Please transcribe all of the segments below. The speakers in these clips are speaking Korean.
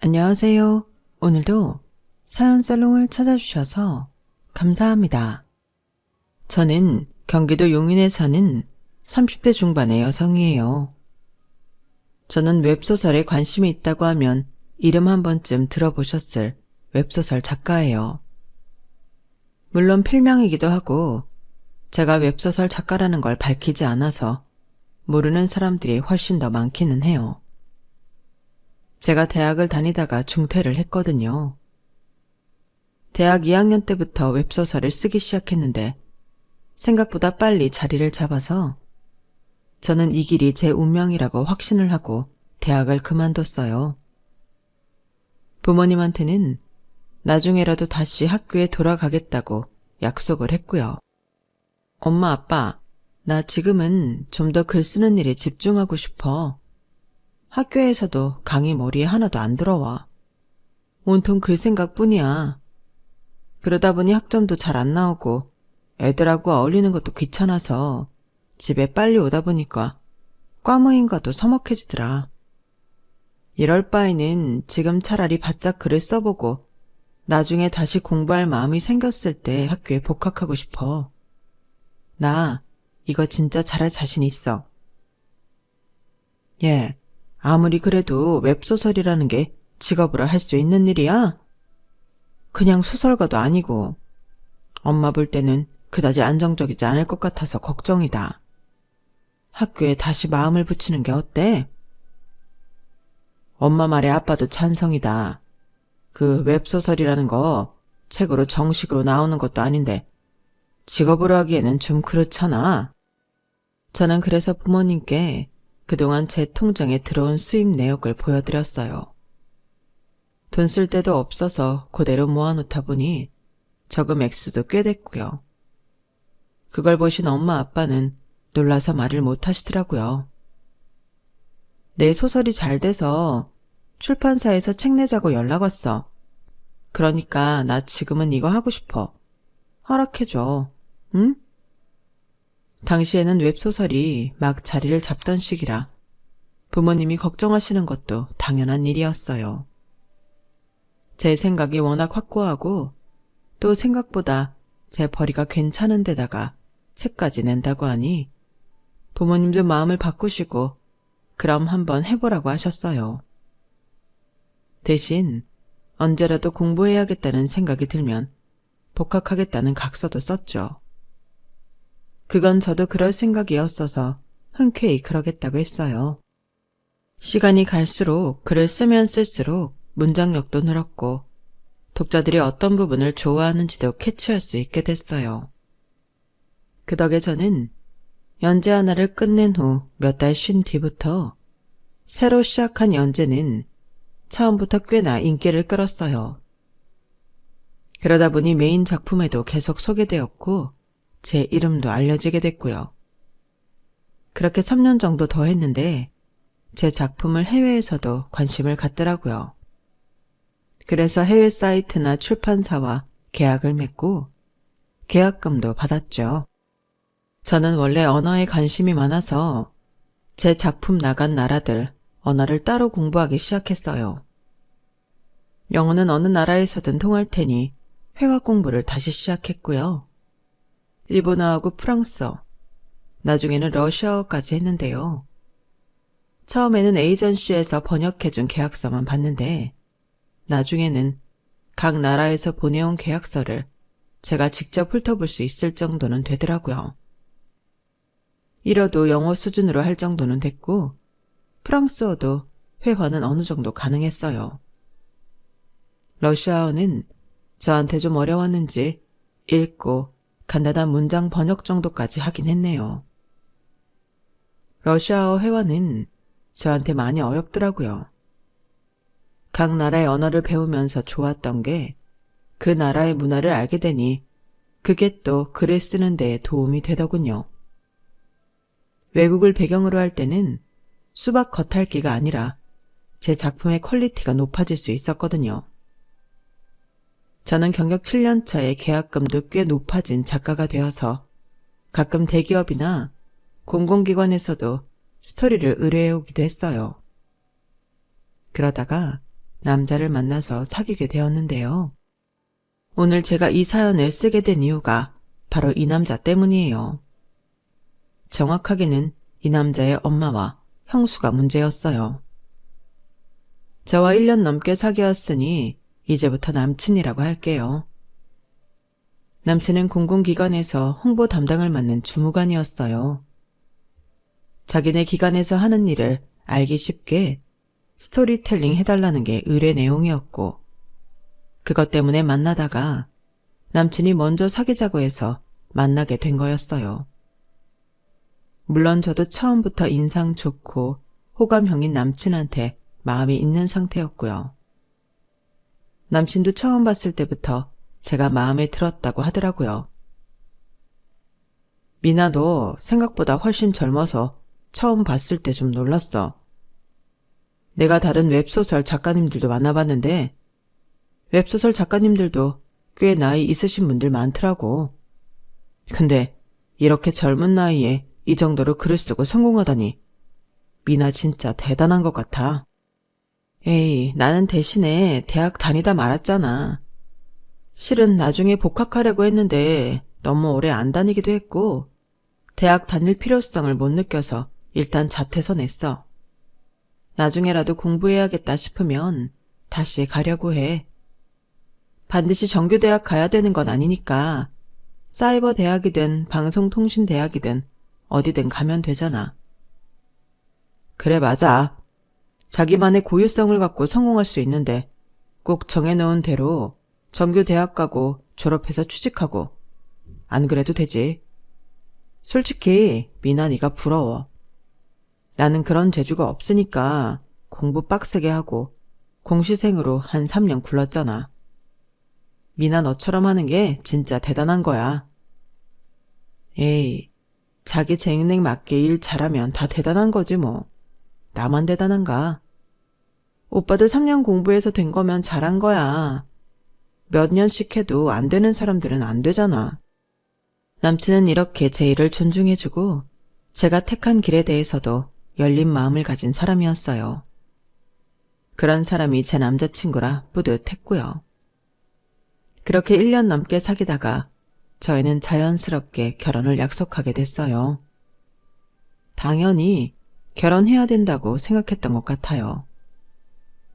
안녕하세요. 오늘도 사연살롱을 찾아주셔서 감사합니다. 저는 경기도 용인에 사는 30대 중반의 여성이에요. 저는 웹소설에 관심이 있다고 하면 이름 한 번쯤 들어보셨을 웹소설 작가예요. 물론 필명이기도 하고 제가 웹소설 작가라는 걸 밝히지 않아서 모르는 사람들이 훨씬 더 많기는 해요. 제가 대학을 다니다가 중퇴를 했거든요. 대학 2학년 때부터 웹소설을 쓰기 시작했는데 생각보다 빨리 자리를 잡아서 저는 이 길이 제 운명이라고 확신을 하고 대학을 그만뒀어요. 부모님한테는 나중에라도 다시 학교에 돌아가겠다고 약속을 했고요. 엄마, 아빠, 나 지금은 좀 더 글 쓰는 일에 집중하고 싶어. 학교에서도 강의 머리에 하나도 안 들어와. 온통 글 생각뿐이야. 그러다 보니 학점도 잘 안 나오고 애들하고 어울리는 것도 귀찮아서 집에 빨리 오다 보니까 과모임과도 서먹해지더라. 이럴 바에는 지금 차라리 바짝 글을 써보고 나중에 다시 공부할 마음이 생겼을 때 학교에 복학하고 싶어. 나 이거 진짜 잘할 자신 있어. 예, 아무리 그래도 웹소설이라는 게 직업으로 할 수 있는 일이야? 그냥 소설가도 아니고 엄마 볼 때는 그다지 안정적이지 않을 것 같아서 걱정이다. 학교에 다시 마음을 붙이는 게 어때? 엄마 말에 아빠도 찬성이다. 그 웹소설이라는 거 책으로 정식으로 나오는 것도 아닌데 직업으로 하기에는 좀 그렇잖아. 저는 그래서 부모님께 그동안 제 통장에 들어온 수입 내역을 보여드렸어요. 돈 쓸 데도 없어서 그대로 모아놓다 보니 저금 액수도 꽤 됐고요. 그걸 보신 엄마 아빠는 놀라서 말을 못하시더라고요. 내 소설이 잘 돼서 출판사에서 책 내자고 연락 왔어. 그러니까 나 지금은 이거 하고 싶어. 허락해줘. 응? 당시에는 웹소설이 막 자리를 잡던 시기라 부모님이 걱정하시는 것도 당연한 일이었어요. 제 생각이 워낙 확고하고 또 생각보다 제 벌이가 괜찮은 데다가 책까지 낸다고 하니 부모님도 마음을 바꾸시고 그럼 한번 해보라고 하셨어요. 대신 언제라도 공부해야겠다는 생각이 들면 복학하겠다는 각서도 썼죠. 그건 저도 그럴 생각이었어서 흔쾌히 그러겠다고 했어요. 시간이 갈수록 글을 쓰면 쓸수록 문장력도 늘었고 독자들이 어떤 부분을 좋아하는지도 캐치할 수 있게 됐어요. 그 덕에 저는 연재 하나를 끝낸 후 몇 달 쉰 뒤부터 새로 시작한 연재는 처음부터 꽤나 인기를 끌었어요. 그러다 보니 메인 작품에도 계속 소개되었고 제 이름도 알려지게 됐고요. 그렇게 3년 정도 더 했는데 제 작품을 해외에서도 관심을 갖더라고요. 그래서 해외 사이트나 출판사와 계약을 맺고 계약금도 받았죠. 저는 원래 언어에 관심이 많아서 제 작품 나간 나라들 언어를 따로 공부하기 시작했어요. 영어는 어느 나라에서든 통할 테니 회화 공부를 다시 시작했고요. 일본어하고 프랑스어, 나중에는 러시아어까지 했는데요. 처음에는 에이전시에서 번역해준 계약서만 봤는데 나중에는 각 나라에서 보내온 계약서를 제가 직접 훑어볼 수 있을 정도는 되더라고요. 이러도 영어 수준으로 할 정도는 됐고 프랑스어도 회화는 어느 정도 가능했어요. 러시아어는 저한테 좀 어려웠는지 읽고 간단한 문장 번역 정도까지 하긴 했네요. 러시아어 회화는 저한테 많이 어렵더라고요. 각 나라의 언어를 배우면서 좋았던 게 그 나라의 문화를 알게 되니 그게 또 글을 쓰는 데 도움이 되더군요. 외국을 배경으로 할 때는 수박 겉핥기가 아니라 제 작품의 퀄리티가 높아질 수 있었거든요. 저는 경력 7년 차에 계약금도 꽤 높아진 작가가 되어서 가끔 대기업이나 공공기관에서도 스토리를 의뢰해 오기도 했어요. 그러다가 남자를 만나서 사귀게 되었는데요. 오늘 제가 이 사연을 쓰게 된 이유가 바로 이 남자 때문이에요. 정확하게는 이 남자의 엄마와 형수가 문제였어요. 저와 1년 넘게 사귀었으니 이제부터 남친이라고 할게요. 남친은 공공기관에서 홍보 담당을 맡는 주무관이었어요. 자기네 기관에서 하는 일을 알기 쉽게 스토리텔링 해달라는 게 의뢰 내용이었고, 그것 때문에 만나다가 남친이 먼저 사귀자고 해서 만나게 된 거였어요. 물론 저도 처음부터 인상 좋고 호감형인 남친한테 마음이 있는 상태였고요. 남친도 처음 봤을 때부터 제가 마음에 들었다고 하더라고요. 미나, 너 생각보다 훨씬 젊어서 처음 봤을 때 좀 놀랐어. 내가 다른 웹소설 작가님들도 만나봤는데 웹소설 작가님들도 꽤 나이 있으신 분들 많더라고. 근데 이렇게 젊은 나이에 이 정도로 글을 쓰고 성공하다니 미나 진짜 대단한 것 같아. 에이, 나는 대신에 대학 다니다 말았잖아. 실은 나중에 복학하려고 했는데 너무 오래 안 다니기도 했고 대학 다닐 필요성을 못 느껴서 일단 자퇴서 냈어. 나중에라도 공부해야겠다 싶으면 다시 가려고 해. 반드시 정규대학 가야 되는 건 아니니까 사이버 대학이든 방송통신대학이든 어디든 가면 되잖아. 그래, 맞아. 자기만의 고유성을 갖고 성공할 수 있는데 꼭 정해놓은 대로 정규대학 가고 졸업해서 취직하고 안 그래도 되지. 솔직히 미나, 네가 부러워. 나는 그런 재주가 없으니까 공부 빡세게 하고 공시생으로 한 3년 굴렀잖아. 미나, 너처럼 하는 게 진짜 대단한 거야. 에이, 자기 재능에 맞게 일 잘하면 다 대단한 거지 뭐. 나만 대단한가? 오빠도 3년 공부해서 된 거면 잘한 거야. 몇 년씩 해도 안 되는 사람들은 안 되잖아. 남친은 이렇게 제 일을 존중해주고 제가 택한 길에 대해서도 열린 마음을 가진 사람이었어요. 그런 사람이 제 남자친구라 뿌듯했고요. 그렇게 1년 넘게 사귀다가 저희는 자연스럽게 결혼을 약속하게 됐어요. 당연히 결혼해야 된다고 생각했던 것 같아요.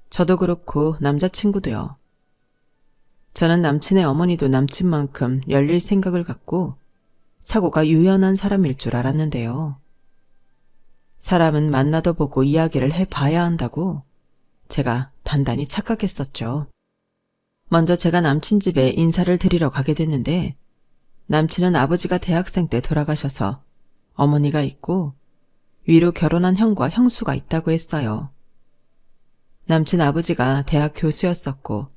저도 그렇고 남자친구도요. 저는 남친의 어머니도 남친만큼 열릴 생각을 갖고 사고가 유연한 사람일 줄 알았는데요. 사람은 만나도 보고 이야기를 해봐야 한다고 제가 단단히 착각했었죠. 먼저 제가 남친 집에 인사를 드리러 가게 됐는데 남친은 아버지가 대학생 때 돌아가셔서 어머니가 있고 위로 결혼한 형과 형수가 있다고 했어요. 남친 아버지가 대학 교수였었고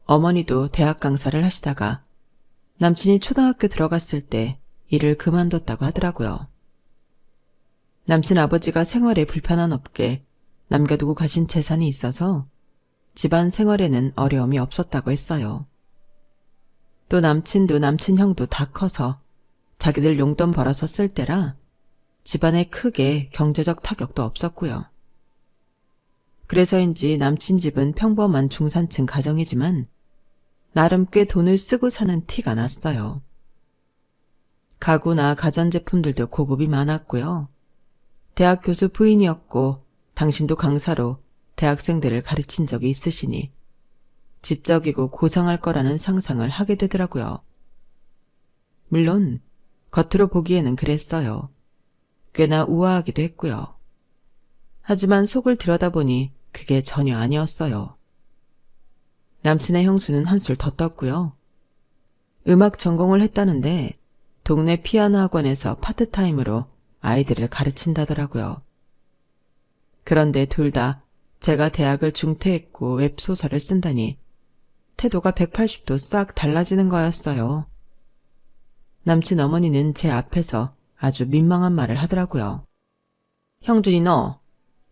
어머니도 대학 강사를 하시다가 남친이 초등학교 들어갔을 때 일을 그만뒀다고 하더라고요. 남친 아버지가 생활에 불편한 없게 남겨두고 가신 재산이 있어서 집안 생활에는 어려움이 없었다고 했어요. 또 남친도 남친 형도 다 커서 자기들 용돈 벌어서 쓸 때라 집안에 크게 경제적 타격도 없었고요. 그래서인지 남친 집은 평범한 중산층 가정이지만 나름 꽤 돈을 쓰고 사는 티가 났어요. 가구나 가전제품들도 고급이 많았고요. 대학 교수 부인이었고 당신도 강사로 대학생들을 가르친 적이 있으시니 지적이고 고상할 거라는 상상을 하게 되더라고요. 물론 겉으로 보기에는 그랬어요. 꽤나 우아하기도 했고요. 하지만 속을 들여다보니 그게 전혀 아니었어요. 남친의 형수는 한술 더 떴고요. 음악 전공을 했다는데 동네 피아노 학원에서 파트타임으로 아이들을 가르친다더라고요. 그런데 둘 다 제가 대학을 중퇴했고 웹소설을 쓴다니 태도가 180도 싹 달라지는 거였어요. 남친 어머니는 제 앞에서 아주 민망한 말을 하더라고요. 형준이, 너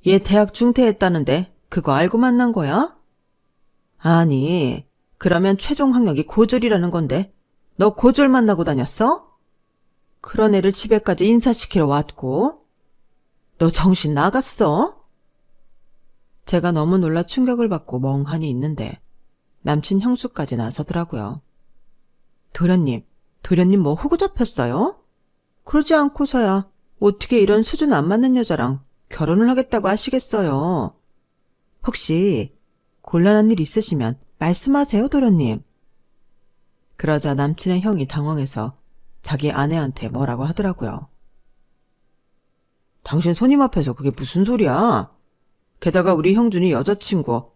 얘 대학 중퇴했다는데 그거 알고 만난 거야? 아니, 그러면 최종 학력이 고졸이라는 건데 너 고졸 만나고 다녔어? 그런 애를 집에까지 인사시키러 왔고 너 정신 나갔어? 제가 너무 놀라 충격을 받고 멍하니 있는데 남친 형수까지 나서더라고요. 도련님 뭐 호구 잡혔어요? 그러지 않고서야 어떻게 이런 수준 안 맞는 여자랑 결혼을 하겠다고 하시겠어요? 혹시 곤란한 일 있으시면 말씀하세요, 도련님. 그러자 남친의 형이 당황해서 자기 아내한테 뭐라고 하더라고요. 당신 손님 앞에서 그게 무슨 소리야? 게다가 우리 형준이 여자친구.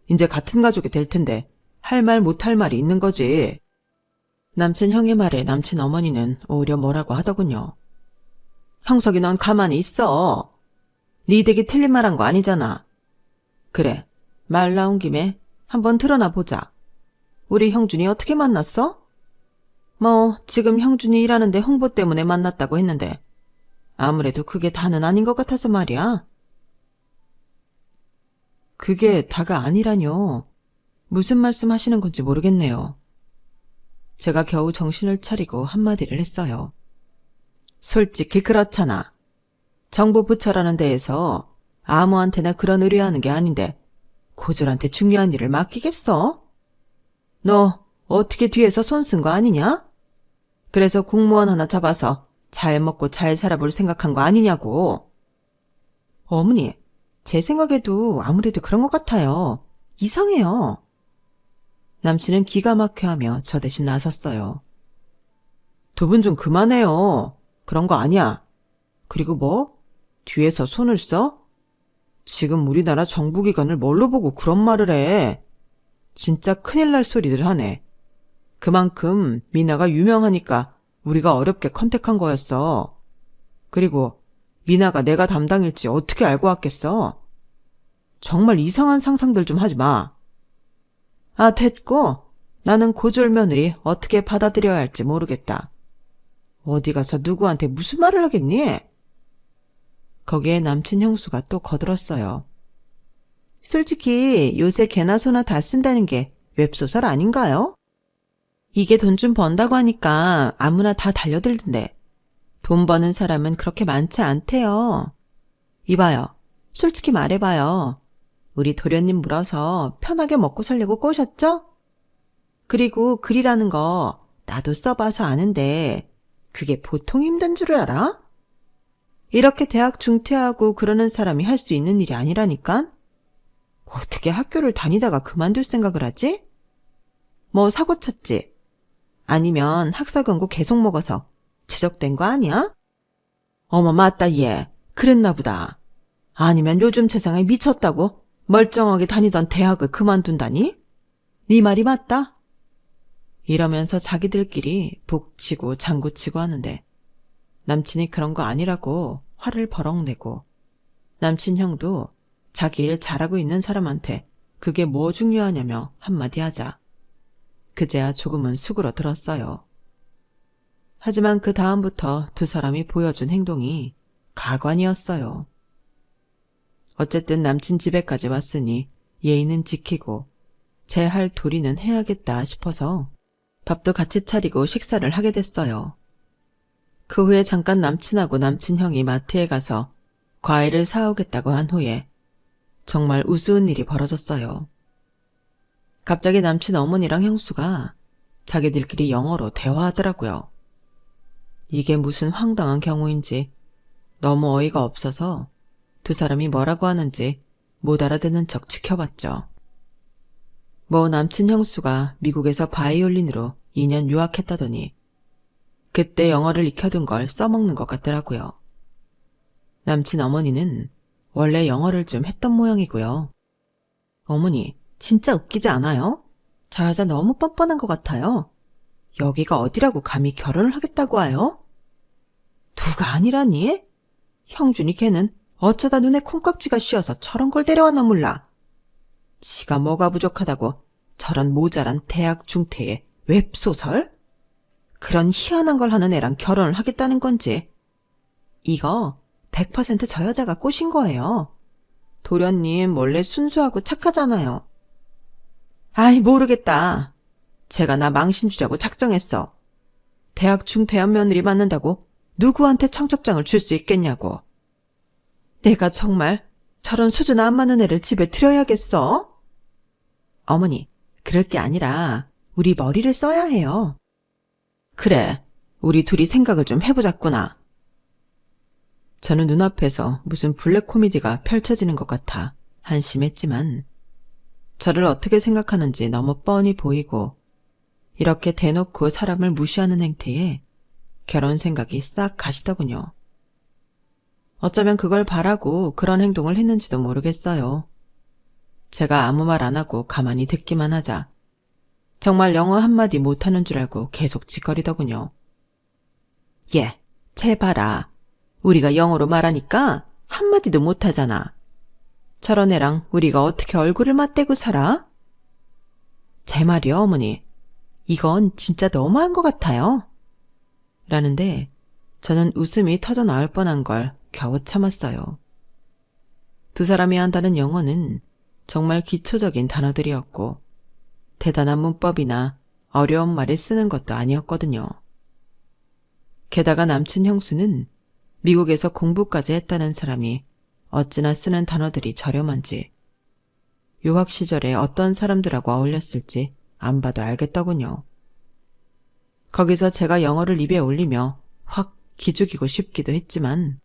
이제 같은 가족이 될 텐데 할 말 못할 말이 있는 거지. 남친 형의 말에 남친 어머니는 오히려 뭐라고 하더군요. 형석이 넌 가만히 있어. 네 댁이 틀린 말 한 거 아니잖아. 그래, 말 나온 김에 한번 드러나 보자. 우리 형준이 어떻게 만났어? 뭐 지금 형준이 일하는데 홍보 때문에 만났다고 했는데 아무래도 그게 다는 아닌 것 같아서 말이야. 그게 다가 아니라뇨. 무슨 말씀 하시는 건지 모르겠네요. 제가 겨우 정신을 차리고 한마디를 했어요. 솔직히 그렇잖아. 정부 부처라는 데에서 아무한테나 그런 의뢰하는 게 아닌데 고졸한테 중요한 일을 맡기겠어? 너 어떻게 뒤에서 손 쓴 거 아니냐? 그래서 공무원 하나 잡아서 잘 먹고 잘 살아볼 생각한 거 아니냐고. 어머니, 제 생각에도 아무래도 그런 것 같아요. 이상해요. 남친은 기가 막혀하며 저 대신 나섰어요. 두 분 좀 그만해요. 그런 거 아니야. 그리고 뭐? 뒤에서 손을 써? 지금 우리나라 정부기관을 뭘로 보고 그런 말을 해. 진짜 큰일 날 소리들 하네. 그만큼 미나가 유명하니까 우리가 어렵게 컨택한 거였어. 그리고 미나가 내가 담당일지 어떻게 알고 왔겠어? 정말 이상한 상상들 좀 하지 마. 됐고. 나는 고졸 며느리 어떻게 받아들여야 할지 모르겠다. 어디 가서 누구한테 무슨 말을 하겠니? 거기에 남친 형수가 또 거들었어요. 솔직히 요새 개나 소나 다 쓴다는 게 웹소설 아닌가요? 이게 돈 좀 번다고 하니까 아무나 다 달려들던데 돈 버는 사람은 그렇게 많지 않대요. 이봐요. 솔직히 말해봐요. 우리 도련님 물어서 편하게 먹고 살려고 꼬셨죠? 그리고 글이라는 거 나도 써봐서 아는데 그게 보통 힘든 줄 알아? 이렇게 대학 중퇴하고 그러는 사람이 할 수 있는 일이 아니라니까? 어떻게 학교를 다니다가 그만둘 생각을 하지? 뭐 사고 쳤지? 아니면 학사 권고 계속 먹어서 지적된 거 아니야? 어머 맞다 얘. 그랬나 보다. 아니면 요즘 세상에 미쳤다고 멀쩡하게 다니던 대학을 그만둔다니? 네 말이 맞다? 이러면서 자기들끼리 북치고 장구치고 하는데 남친이 그런 거 아니라고 화를 버럭 내고 남친 형도 자기 일 잘하고 있는 사람한테 그게 뭐 중요하냐며 한마디 하자. 그제야 조금은 수그러들었어요. 하지만 그 다음부터 두 사람이 보여준 행동이 가관이었어요. 어쨌든 남친 집에까지 왔으니 예의는 지키고 제 할 도리는 해야겠다 싶어서 밥도 같이 차리고 식사를 하게 됐어요. 그 후에 잠깐 남친하고 남친 형이 마트에 가서 과일을 사오겠다고 한 후에 정말 우스운 일이 벌어졌어요. 갑자기 남친 어머니랑 형수가 자기들끼리 영어로 대화하더라고요. 이게 무슨 황당한 경우인지 너무 어이가 없어서 두 사람이 뭐라고 하는지 못 알아듣는 척 지켜봤죠. 뭐 남친 형수가 미국에서 바이올린으로 2년 유학했다더니 그때 영어를 익혀둔 걸 써먹는 것 같더라고요. 남친 어머니는 원래 영어를 좀 했던 모양이고요. 어머니, 진짜 웃기지 않아요? 저 여자 너무 뻔뻔한 것 같아요. 여기가 어디라고 감히 결혼을 하겠다고 하요? 누가 아니라니? 형준이 걔는 어쩌다 눈에 콩깍지가 씌어서 저런 걸 데려왔나 몰라. 지가 뭐가 부족하다고 저런 모자란 대학 중퇴에 웹소설? 그런 희한한 걸 하는 애랑 결혼을 하겠다는 건지. 이거 100% 저 여자가 꼬신 거예요. 도련님 원래 순수하고 착하잖아요. 아이 모르겠다. 제가 나 망신 주려고 작정했어. 대학 중퇴한 며느리 맞는다고 누구한테 청첩장을 줄 수 있겠냐고. 내가 정말 저런 수준 안 맞는 애를 집에 들여야겠어? 어머니, 그럴 게 아니라 우리 머리를 써야 해요. 그래, 우리 둘이 생각을 좀 해보자꾸나. 저는 눈앞에서 무슨 블랙 코미디가 펼쳐지는 것 같아 한심했지만 저를 어떻게 생각하는지 너무 뻔히 보이고 이렇게 대놓고 사람을 무시하는 행태에 결혼 생각이 싹 가시더군요. 어쩌면 그걸 바라고 그런 행동을 했는지도 모르겠어요. 제가 아무 말 안 하고 가만히 듣기만 하자 정말 영어 한마디 못하는 줄 알고 계속 짓거리더군요. 얘, 쟤 봐라. 우리가 영어로 말하니까 한마디도 못하잖아. 저런 애랑 우리가 어떻게 얼굴을 맞대고 살아? 제 말이요, 어머니. 이건 진짜 너무한 것 같아요. 라는데 저는 웃음이 터져 나올 뻔한 걸 겨우 참았어요. 두 사람이 한다는 영어는 정말 기초적인 단어들이었고 대단한 문법이나 어려운 말을 쓰는 것도 아니었거든요. 게다가 남친 형수는 미국에서 공부까지 했다는 사람이 어찌나 쓰는 단어들이 저렴한지 유학 시절에 어떤 사람들하고 어울렸을지 안 봐도 알겠더군요. 거기서 제가 영어를 입에 올리며 확 기죽이고 싶기도 했지만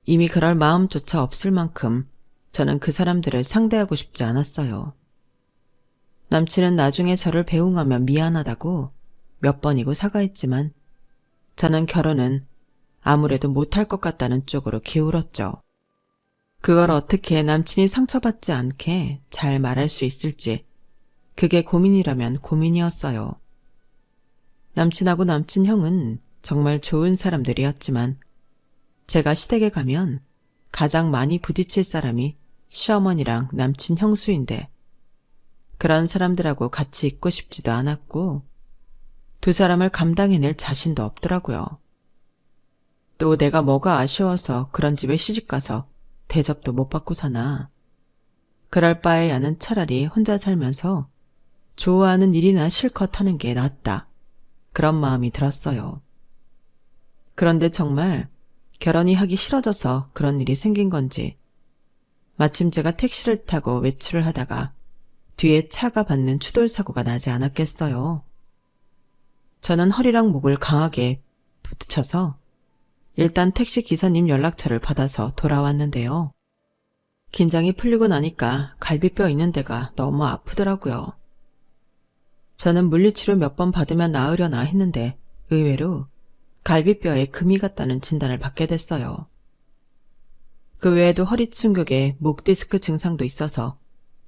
이미 그럴 마음조차 없을 만큼 저는 그 사람들을 상대하고 싶지 않았어요. 남친은 나중에 저를 배웅하며 미안하다고 몇 번이고 사과했지만 저는 결혼은 아무래도 못할 것 같다는 쪽으로 기울었죠. 그걸 어떻게 남친이 상처받지 않게 잘 말할 수 있을지 그게 고민이라면 고민이었어요. 남친하고 남친 형은 정말 좋은 사람들이었지만 제가 시댁에 가면 가장 많이 부딪힐 사람이 시어머니랑 남친 형수인데 그런 사람들하고 같이 있고 싶지도 않았고 두 사람을 감당해낼 자신도 없더라고요. 또 내가 뭐가 아쉬워서 그런 집에 시집가서 대접도 못 받고 사나. 그럴 바에야는 차라리 혼자 살면서 좋아하는 일이나 실컷 하는 게 낫다. 그런 마음이 들었어요. 그런데 정말 결혼이 하기 싫어져서 그런 일이 생긴 건지 마침 제가 택시를 타고 외출을 하다가 뒤에 차가 받는 추돌사고가 나지 않았겠어요. 저는 허리랑 목을 강하게 부딪혀서 일단 택시 기사님 연락처를 받아서 돌아왔는데요. 긴장이 풀리고 나니까 갈비뼈 있는 데가 너무 아프더라고요. 저는 물리치료 몇 번 받으면 나으려나 했는데 의외로 갈비뼈에 금이 갔다는 진단을 받게 됐어요. 그 외에도 허리 충격에 목 디스크 증상도 있어서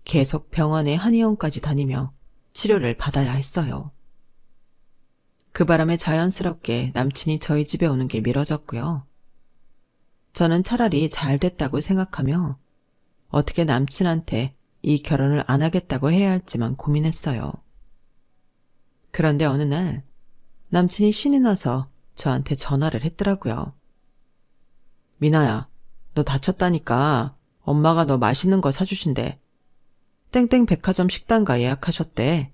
계속 병원에 한의원까지 다니며 치료를 받아야 했어요. 그 바람에 자연스럽게 남친이 저희 집에 오는 게 미뤄졌고요. 저는 차라리 잘 됐다고 생각하며 어떻게 남친한테 이 결혼을 안 하겠다고 해야 할지만 고민했어요. 그런데 어느 날 남친이 신이 나서 저한테 전화를 했더라고요. 미나야, 너 다쳤다니까 엄마가 너 맛있는 거 사주신대. 땡땡 백화점 식당가 예약하셨대.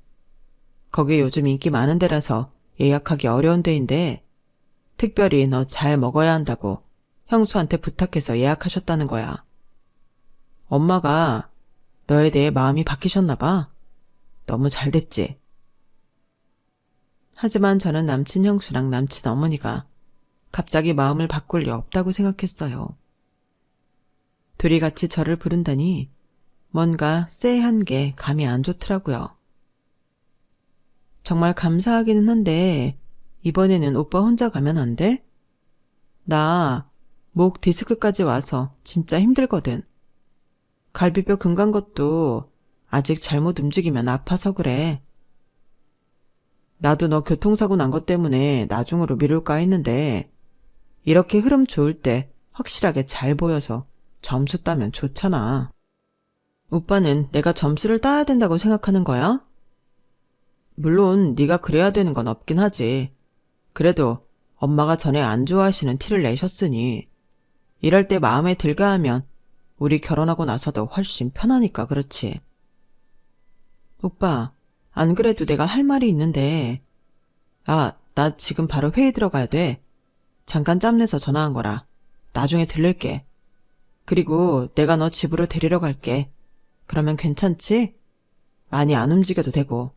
거기 요즘 인기 많은 데라서 예약하기 어려운 데인데 특별히 너 잘 먹어야 한다고 형수한테 부탁해서 예약하셨다는 거야. 엄마가 너에 대해 마음이 바뀌셨나 봐. 너무 잘 됐지. 하지만 저는 남친 형수랑 남친 어머니가 갑자기 마음을 바꿀 리 없다고 생각했어요. 둘이 같이 저를 부른다니 뭔가 쎄한 게 감이 안 좋더라고요. 정말 감사하기는 한데 이번에는 오빠 혼자 가면 안 돼? 나 목 디스크까지 와서 진짜 힘들거든. 갈비뼈 금간 것도 아직 잘못 움직이면 아파서 그래. 나도 너 교통사고 난 것 때문에 나중으로 미룰까 했는데 이렇게 흐름 좋을 때 확실하게 잘 보여서 점수 따면 좋잖아. 오빠는 내가 점수를 따야 된다고 생각하는 거야? 물론 네가 그래야 되는 건 없긴 하지. 그래도 엄마가 전에 안 좋아하시는 티를 내셨으니 이럴 때 마음에 들게 하면 우리 결혼하고 나서도 훨씬 편하니까 그렇지. 오빠, 안 그래도 내가 할 말이 있는데 나 지금 바로 회의 들어가야 돼. 잠깐 짬내서 전화한 거라. 나중에 들를게. 그리고 내가 너 집으로 데리러 갈게. 그러면 괜찮지? 많이 안 움직여도 되고.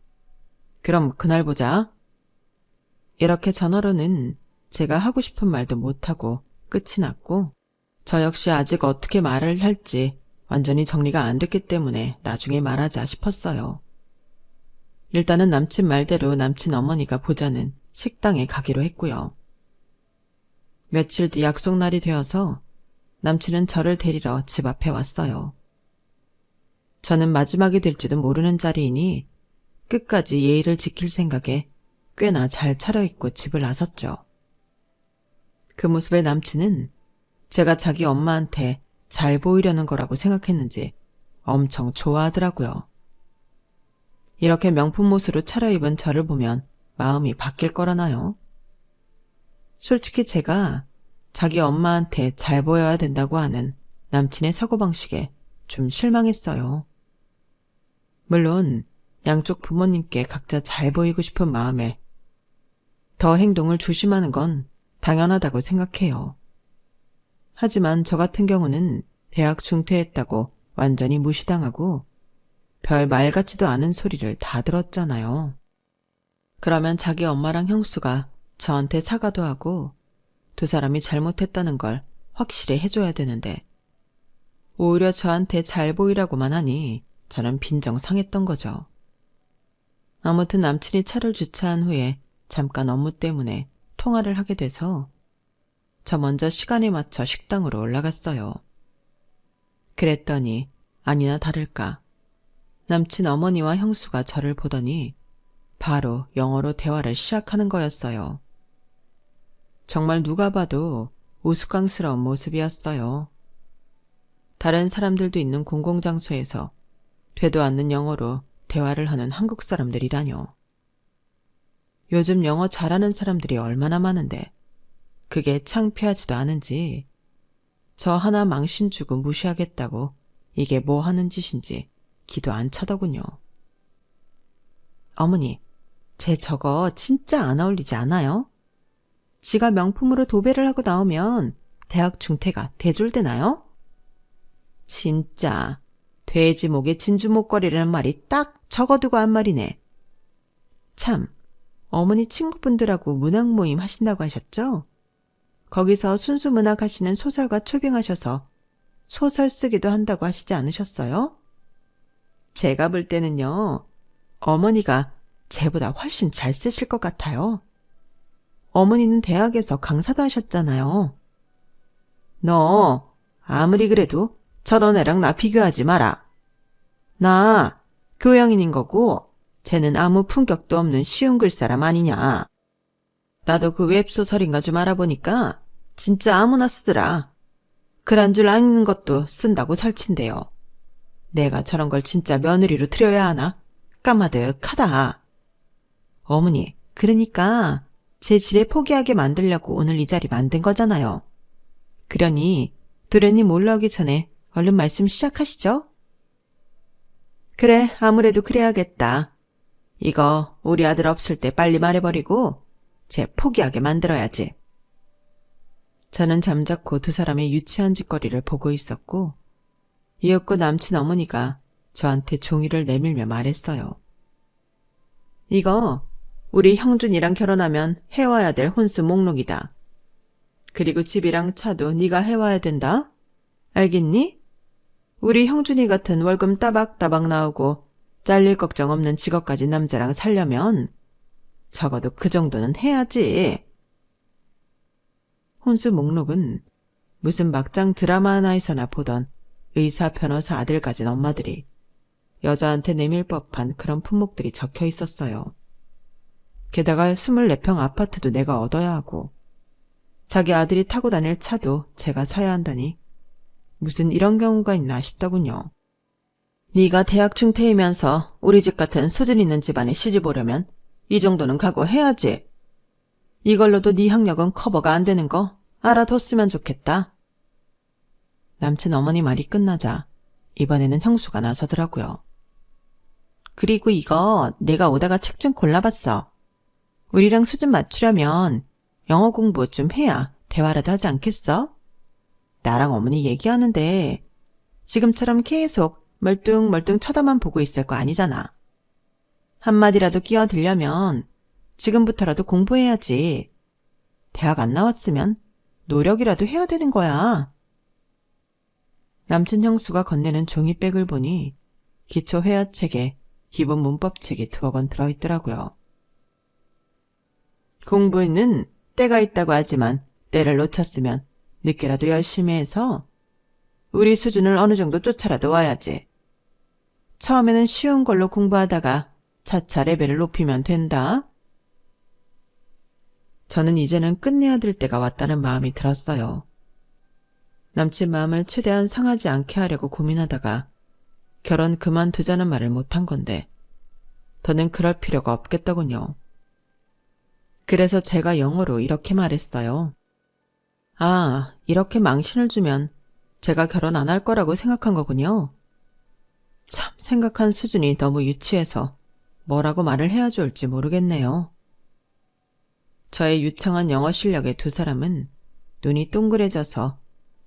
그럼 그날 보자. 이렇게 전화로는 제가 하고 싶은 말도 못하고 끝이 났고, 저 역시 아직 어떻게 말을 할지 완전히 정리가 안 됐기 때문에 나중에 말하자 싶었어요. 일단은 남친 말대로 남친 어머니가 보자는 식당에 가기로 했고요. 며칠 뒤 약속 날이 되어서 남친은 저를 데리러 집 앞에 왔어요. 저는 마지막이 될지도 모르는 자리이니 끝까지 예의를 지킬 생각에 꽤나 잘 차려입고 집을 나섰죠. 그 모습에 남친은 제가 자기 엄마한테 잘 보이려는 거라고 생각했는지 엄청 좋아하더라고요. 이렇게 명품 옷으로 차려입은 저를 보면 마음이 바뀔 거라나요? 솔직히 제가 자기 엄마한테 잘 보여야 된다고 하는 남친의 사고방식에 좀 실망했어요. 물론 양쪽 부모님께 각자 잘 보이고 싶은 마음에 더 행동을 조심하는 건 당연하다고 생각해요. 하지만 저 같은 경우는 대학 중퇴했다고 완전히 무시당하고 별 말 같지도 않은 소리를 다 들었잖아요. 그러면 자기 엄마랑 형수가 저한테 사과도 하고 두 사람이 잘못했다는 걸 확실히 해줘야 되는데 오히려 저한테 잘 보이라고만 하니 저는 빈정상했던 거죠. 아무튼 남친이 차를 주차한 후에 잠깐 업무 때문에 통화를 하게 돼서 저 먼저 시간에 맞춰 식당으로 올라갔어요. 그랬더니 아니나 다를까 남친 어머니와 형수가 저를 보더니 바로 영어로 대화를 시작하는 거였어요. 정말 누가 봐도 우스꽝스러운 모습이었어요. 다른 사람들도 있는 공공장소에서 되도 않는 영어로 대화를 하는 한국 사람들이라뇨. 요즘 영어 잘하는 사람들이 얼마나 많은데 그게 창피하지도 않은지 저 하나 망신 주고 무시하겠다고 이게 뭐 하는 짓인지 기도 안 차더군요. 어머니, 제 저거 진짜 안 어울리지 않아요? 지가 명품으로 도배를 하고 나오면 대학 중퇴가 대졸되나요? 진짜 돼지 목에 진주 목걸이라는 말이 딱 적어두고 한 말이네. 참, 어머니 친구분들하고 문학 모임 하신다고 하셨죠? 거기서 순수 문학 하시는 소설가 초빙하셔서 소설 쓰기도 한다고 하시지 않으셨어요? 제가 볼 때는요, 어머니가 쟤보다 훨씬 잘 쓰실 것 같아요. 어머니는 대학에서 강사도 하셨잖아요. 너 아무리 그래도 저런 애랑 나 비교하지 마라. 나 교양인인 거고 쟤는 아무 품격도 없는 쉬운 글사람 아니냐. 나도 그 웹소설인가 좀 알아보니까 진짜 아무나 쓰더라. 글 한 줄 아는 것도 쓴다고 설친대요. 내가 저런 걸 진짜 며느리로 들여야 하나? 까마득하다. 어머니, 그러니까 제 지레 포기하게 만들려고 오늘 이 자리 만든 거잖아요. 그러니 도련님 올라오기 전에 얼른 말씀 시작하시죠. 그래, 아무래도 그래야겠다. 이거 우리 아들 없을 때 빨리 말해버리고 쟤 포기하게 만들어야지. 저는 잠자코 두 사람의 유치한 짓거리를 보고 있었고 이윽고 남친 어머니가 저한테 종이를 내밀며 말했어요. 이거 우리 형준이랑 결혼하면 해와야 될 혼수 목록이다. 그리고 집이랑 차도 네가 해와야 된다. 알겠니? 우리 형준이 같은 월급 따박따박 나오고 잘릴 걱정 없는 직업 가진 남자랑 살려면 적어도 그 정도는 해야지. 혼수 목록은 무슨 막장 드라마 하나에서나 보던 의사, 변호사 아들 가진 엄마들이 여자한테 내밀 법한 그런 품목들이 적혀 있었어요. 게다가 24평 아파트도 내가 얻어야 하고 자기 아들이 타고 다닐 차도 제가 사야 한다니 무슨 이런 경우가 있나 싶더군요. 네가 대학 중퇴이면서 우리 집 같은 수준 있는 집안에 시집 오려면 이 정도는 각오해야지. 이걸로도 네 학력은 커버가 안 되는 거 알아뒀으면 좋겠다. 남친 어머니 말이 끝나자 이번에는 형수가 나서더라고요. 그리고 이거 내가 오다가 책 좀 골라봤어. 우리랑 수준 맞추려면 영어 공부 좀 해야 대화라도 하지 않겠어? 나랑 어머니 얘기하는데 지금처럼 계속 멀뚱멀뚱 쳐다만 보고 있을 거 아니잖아. 한마디라도 끼어들려면 지금부터라도 공부해야지. 대학 안 나왔으면 노력이라도 해야 되는 거야. 남친 형수가 건네는 종이백을 보니 기초 회화책에 기본 문법책이 2권 들어있더라고요. 공부는 때가 있다고 하지만 때를 놓쳤으면 늦게라도 열심히 해서 우리 수준을 어느 정도 쫓아라도 와야지. 처음에는 쉬운 걸로 공부하다가 차차 레벨을 높이면 된다. 저는 이제는 끝내야 될 때가 왔다는 마음이 들었어요. 남친 마음을 최대한 상하지 않게 하려고 고민하다가 결혼 그만두자는 말을 못한 건데 더는 그럴 필요가 없겠더군요. 그래서 제가 영어로 이렇게 말했어요. 아, 이렇게 망신을 주면 제가 결혼 안 할 거라고 생각한 거군요. 참 생각한 수준이 너무 유치해서 뭐라고 말을 해야 좋을지 모르겠네요. 저의 유창한 영어 실력에 2사람은 눈이 동그래져서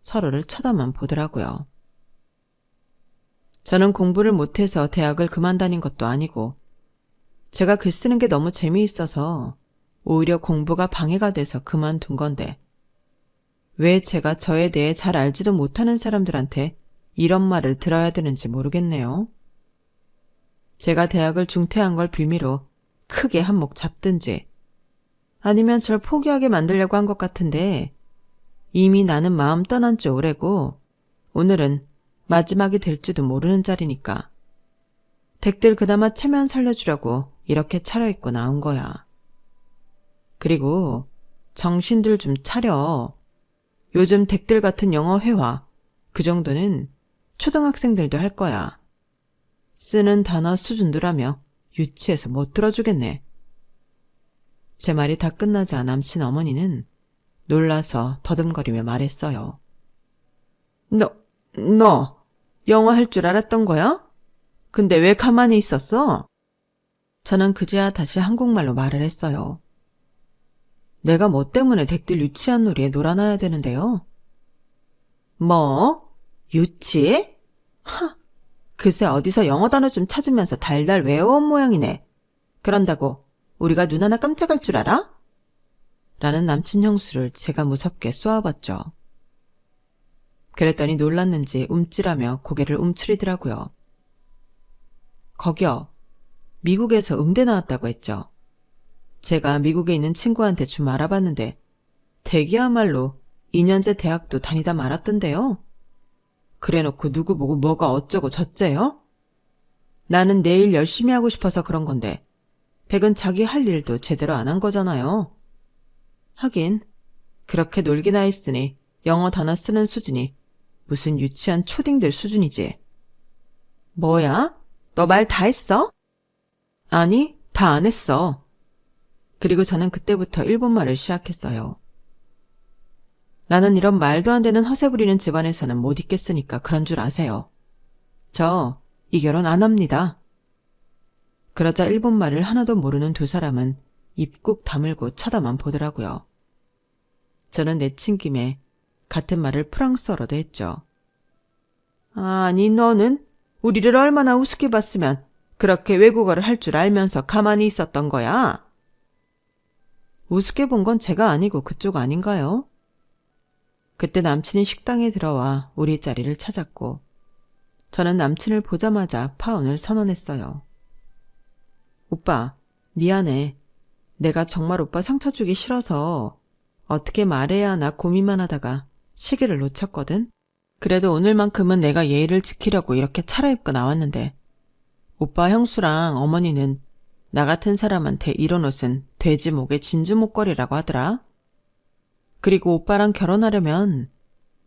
서로를 쳐다만 보더라고요. 저는 공부를 못해서 대학을 그만 다닌 것도 아니고 제가 글 쓰는 게 너무 재미있어서 오히려 공부가 방해가 돼서 그만둔 건데 왜 제가 저에 대해 잘 알지도 못하는 사람들한테 이런 말을 들어야 되는지 모르겠네요. 제가 대학을 중퇴한 걸 빌미로 크게 한몫 잡든지 아니면 절 포기하게 만들려고 한 것 같은데 이미 나는 마음 떠난 지 오래고 오늘은 마지막이 될지도 모르는 자리니까 댁들 그나마 체면 살려주려고 이렇게 차려입고 나온 거야. 그리고 정신들 좀 차려. 요즘 댁들 같은 영어 회화 그 정도는 초등학생들도 할 거야. 쓰는 단어 수준도라며 유치해서 못 들어주겠네. 제 말이 다 끝나자 남친 어머니는 놀라서 더듬거리며 말했어요. 너 영어 할 줄 알았던 거야? 근데 왜 가만히 있었어? 저는 그제야 다시 한국말로 말을 했어요. 내가 뭐 때문에 댁들 유치한 놀이에 놀아나야 되는데요? 뭐? 유치? 하, 글쎄 어디서 영어 단어 좀 찾으면서 달달 외워온 모양이네. 그런다고 우리가 눈 하나 깜짝할 줄 알아? 라는 남친 형수를 제가 무섭게 쏘아봤죠. 그랬더니 놀랐는지 움찔하며 고개를 움츠리더라고요. 거기요. 미국에서 음대 나왔다고 했죠. 제가 미국에 있는 친구한테 좀 알아봤는데 대기야말로 2년제 대학도 다니다 말았던데요. 그래놓고 누구 보고 뭐가 어쩌고 저쩌요? 나는 내일 열심히 하고 싶어서 그런 건데 댁은 자기 할 일도 제대로 안 한 거잖아요. 하긴 그렇게 놀기나 했으니 영어 단어 쓰는 수준이 무슨 유치한 초딩들 수준이지. 뭐야? 너 말 다 했어? 아니, 다 안 했어. 그리고 저는 그때부터 일본말을 시작했어요. 나는 이런 말도 안 되는 허세 부리는 집안에서는 못 있겠으니까 그런 줄 아세요. 저 이 결혼 안 합니다. 그러자 일본말을 하나도 모르는 2사람은 입 꾹 다물고 쳐다만 보더라고요. 저는 내친 김에 같은 말을 프랑스어로도 했죠. 아니 너는 우리를 얼마나 우습게 봤으면 그렇게 외국어를 할 줄 알면서 가만히 있었던 거야? 우습게 본 건 제가 아니고 그쪽 아닌가요? 그때 남친이 식당에 들어와 우리 자리를 찾았고 저는 남친을 보자마자 파혼을 선언했어요. 오빠, 미안해. 내가 정말 오빠 상처 주기 싫어서 어떻게 말해야 하나 고민만 하다가 시기를 놓쳤거든. 그래도 오늘만큼은 내가 예의를 지키려고 이렇게 차려입고 나왔는데 오빠 형수랑 어머니는 나 같은 사람한테 이런 옷은 돼지 목에 진주 목걸이라고 하더라. 그리고 오빠랑 결혼하려면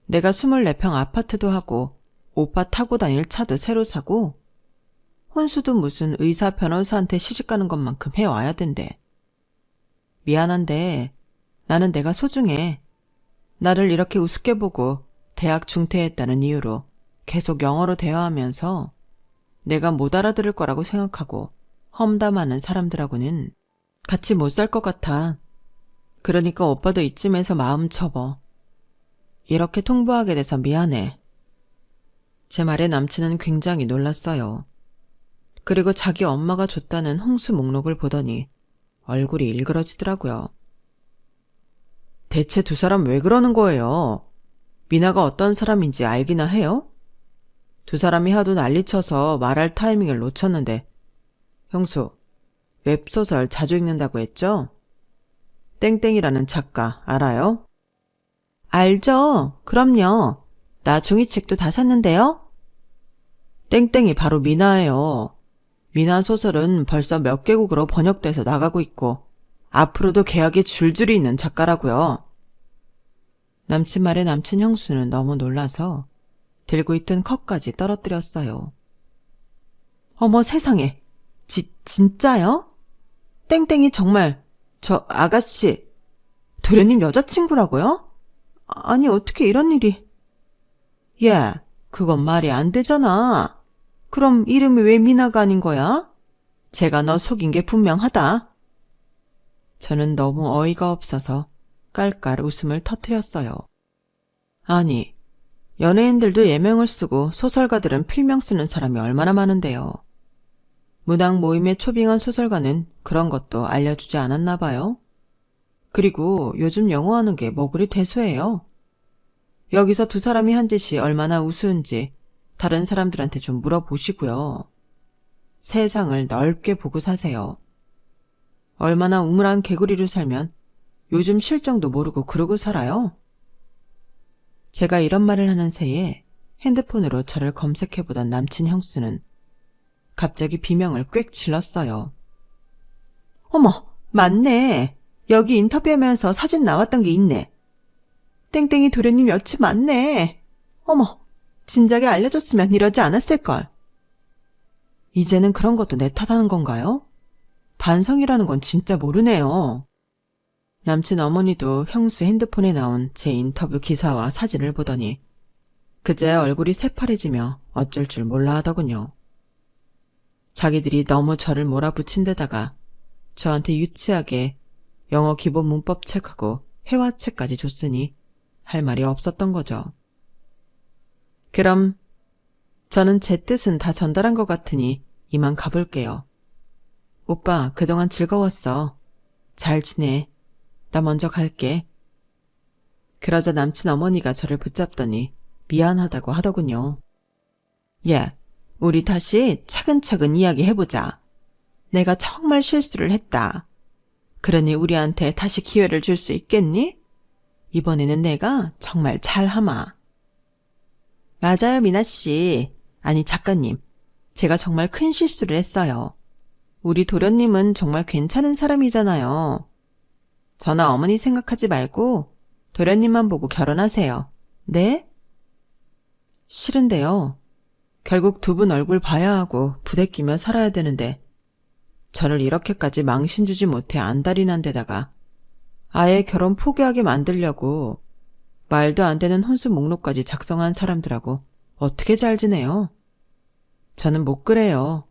내가 24평 아파트도 하고 오빠 타고 다닐 차도 새로 사고 혼수도 무슨 의사 변호사한테 시집가는 것만큼 해와야 된대. 미안한데 나는 내가 소중해. 나를 이렇게 우습게 보고 대학 중퇴했다는 이유로 계속 영어로 대화하면서 내가 못 알아들을 거라고 생각하고 험담하는 사람들하고는 같이 못 살 것 같아. 그러니까 오빠도 이쯤에서 마음 접어. 이렇게 통보하게 돼서 미안해. 제 말에 남친은 굉장히 놀랐어요. 그리고 자기 엄마가 줬다는 홍수 목록을 보더니 얼굴이 일그러지더라고요. 대체 두 사람 왜 그러는 거예요? 미나가 어떤 사람인지 알기나 해요? 두 사람이 하도 난리쳐서 말할 타이밍을 놓쳤는데. 형수, 웹소설 자주 읽는다고 했죠? 땡땡이라는 작가 알아요? 알죠. 그럼요. 나 종이책도 다 샀는데요. 땡땡이 바로 미나예요. 미나 소설은 벌써 몇 개국으로 번역돼서 나가고 있고 앞으로도 계약이 줄줄이 있는 작가라고요. 남친 말에 남친 형수는 너무 놀라서 들고 있던 컵까지 떨어뜨렸어요. 어머 세상에, 진짜요? 땡땡이 정말 저 아가씨 도련님 여자친구라고요? 아니 어떻게 이런 일이. 예, 그건 말이 안 되잖아. 그럼 이름이 왜 미나가 아닌 거야? 제가 너 속인 게 분명하다. 저는 너무 어이가 없어서 깔깔 웃음을 터뜨렸어요. 아니, 연예인들도 예명을 쓰고 소설가들은 필명 쓰는 사람이 얼마나 많은데요. 문학 모임의 초빙한 소설가는 그런 것도 알려주지 않았나 봐요. 그리고 요즘 영어하는 게 뭐 그리 대수해요. 여기서 두 사람이 한 짓이 얼마나 우스운지 다른 사람들한테 좀 물어보시고요. 세상을 넓게 보고 사세요. 얼마나 우물한 개구리로 살면 요즘 실정도 모르고 그러고 살아요? 제가 이런 말을 하는 새에 핸드폰으로 저를 검색해보던 남친 형수는 갑자기 비명을 꽥 질렀어요. 어머, 맞네. 여기 인터뷰하면서 사진 나왔던 게 있네. 땡땡이 도련님 여친 맞네. 어머, 진작에 알려줬으면 이러지 않았을걸. 이제는 그런 것도 내 탓하는 건가요? 반성이라는 건 진짜 모르네요. 남친 어머니도 형수 핸드폰에 나온 제 인터뷰 기사와 사진을 보더니 그제야 얼굴이 새파래지며 어쩔 줄 몰라 하더군요. 자기들이 너무 저를 몰아붙인 데다가 저한테 유치하게 영어 기본 문법 책하고 회화책까지 줬으니 할 말이 없었던 거죠. 그럼 저는 제 뜻은 다 전달한 것 같으니 이만 가볼게요. 오빠 그동안 즐거웠어. 잘 지내. 나 먼저 갈게. 그러자 남친 어머니가 저를 붙잡더니 미안하다고 하더군요. 예, 우리 다시 차근차근 이야기해보자. 내가 정말 실수를 했다. 그러니 우리한테 다시 기회를 줄 수 있겠니? 이번에는 내가 정말 잘하마. 맞아요, 미나씨. 아니, 작가님. 제가 정말 큰 실수를 했어요. 우리 도련님은 정말 괜찮은 사람이잖아요. 저나 어머니 생각하지 말고 도련님만 보고 결혼하세요. 네? 싫은데요. 결국 두 분 얼굴 봐야 하고 부대끼며 살아야 되는데 저를 이렇게까지 망신 주지 못해 안달이 난 데다가 아예 결혼 포기하게 만들려고 말도 안 되는 혼수 목록까지 작성한 사람들하고 어떻게 잘 지내요? 저는 못 그래요.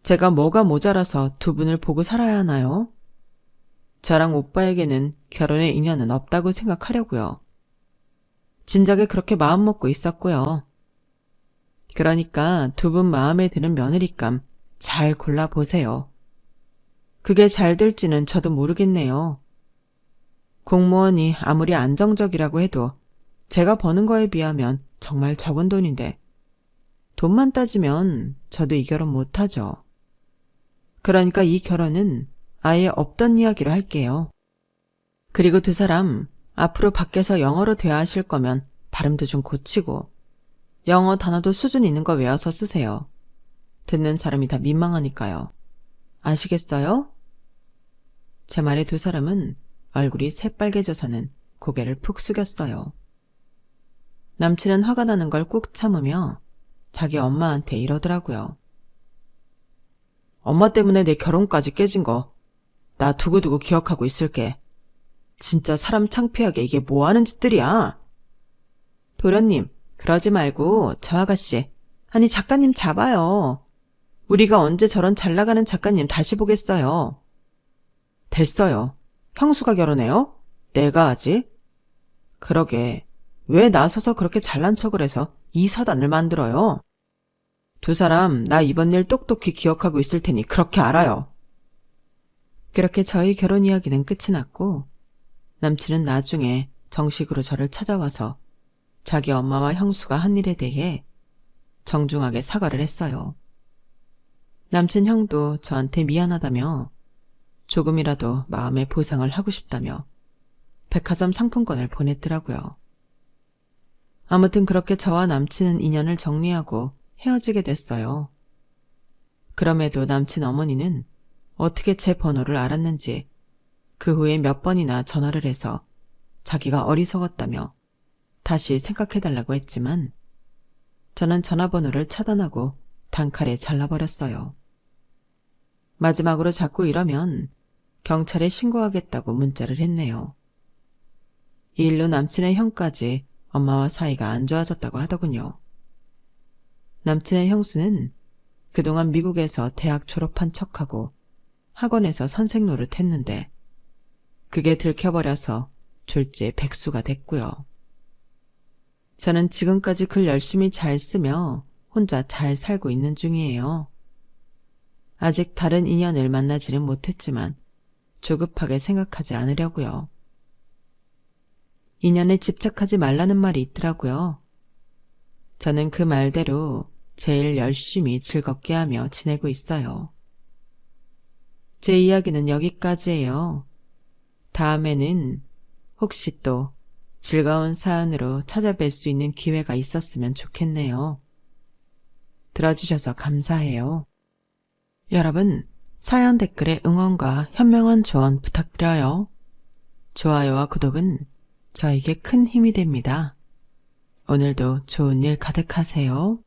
제가 뭐가 모자라서 두 분을 보고 살아야 하나요? 저랑 오빠에게는 결혼의 인연은 없다고 생각하려고요. 진작에 그렇게 마음먹고 있었고요. 그러니까 두 분 마음에 드는 며느리감 잘 골라보세요. 그게 잘 될지는 저도 모르겠네요. 공무원이 아무리 안정적이라고 해도 제가 버는 거에 비하면 정말 적은 돈인데 돈만 따지면 저도 이 결혼 못하죠. 그러니까 이 결혼은 아예 없던 이야기로 할게요. 그리고 두 사람 앞으로 밖에서 영어로 대화하실 거면 발음도 좀 고치고 영어 단어도 수준 있는 거 외워서 쓰세요. 듣는 사람이 다 민망하니까요. 아시겠어요? 제 말에 두 사람은 얼굴이 새빨개져서는 고개를 푹 숙였어요. 남친은 화가 나는 걸 꾹 참으며 자기 엄마한테 이러더라고요. 엄마 때문에 내 결혼까지 깨진 거 나 두고두고 기억하고 있을게. 진짜 사람 창피하게 이게 뭐 하는 짓들이야? 도련님, 그러지 말고 저 아가씨, 아니 작가님 잡아요. 우리가 언제 저런 잘나가는 작가님 다시 보겠어요. 됐어요. 형수가 결혼해요? 내가 하지? 그러게, 왜 나서서 그렇게 잘난 척을 해서 이 사단을 만들어요? 두 사람 나 이번 일 똑똑히 기억하고 있을 테니 그렇게 알아요. 그렇게 저희 결혼 이야기는 끝이 났고 남친은 나중에 정식으로 저를 찾아와서 자기 엄마와 형수가 한 일에 대해 정중하게 사과를 했어요. 남친 형도 저한테 미안하다며 조금이라도 마음의 보상을 하고 싶다며 백화점 상품권을 보냈더라고요. 아무튼 그렇게 저와 남친은 인연을 정리하고 헤어지게 됐어요. 그럼에도 남친 어머니는 어떻게 제 번호를 알았는지 그 후에 몇 번이나 전화를 해서 자기가 어리석었다며 다시 생각해달라고 했지만 저는 전화번호를 차단하고 단칼에 잘라버렸어요. 마지막으로 자꾸 이러면 경찰에 신고하겠다고 문자를 했네요. 이 일로 남친의 형까지 엄마와 사이가 안 좋아졌다고 하더군요. 남친의 형수는 그동안 미국에서 대학 졸업한 척하고 학원에서 선생 노릇 했는데 그게 들켜버려서 졸지에 백수가 됐고요. 저는 지금까지 글 열심히 잘 쓰며 혼자 잘 살고 있는 중이에요. 아직 다른 인연을 만나지는 못했지만 조급하게 생각하지 않으려고요. 인연에 집착하지 말라는 말이 있더라고요. 저는 그 말대로 제일 열심히 즐겁게 하며 지내고 있어요. 제 이야기는 여기까지예요. 다음에는 혹시 또 즐거운 사연으로 찾아뵐 수 있는 기회가 있었으면 좋겠네요. 들어주셔서 감사해요. 여러분, 사연 댓글에 응원과 현명한 조언 부탁드려요. 좋아요와 구독은 저에게 큰 힘이 됩니다. 오늘도 좋은 일 가득하세요.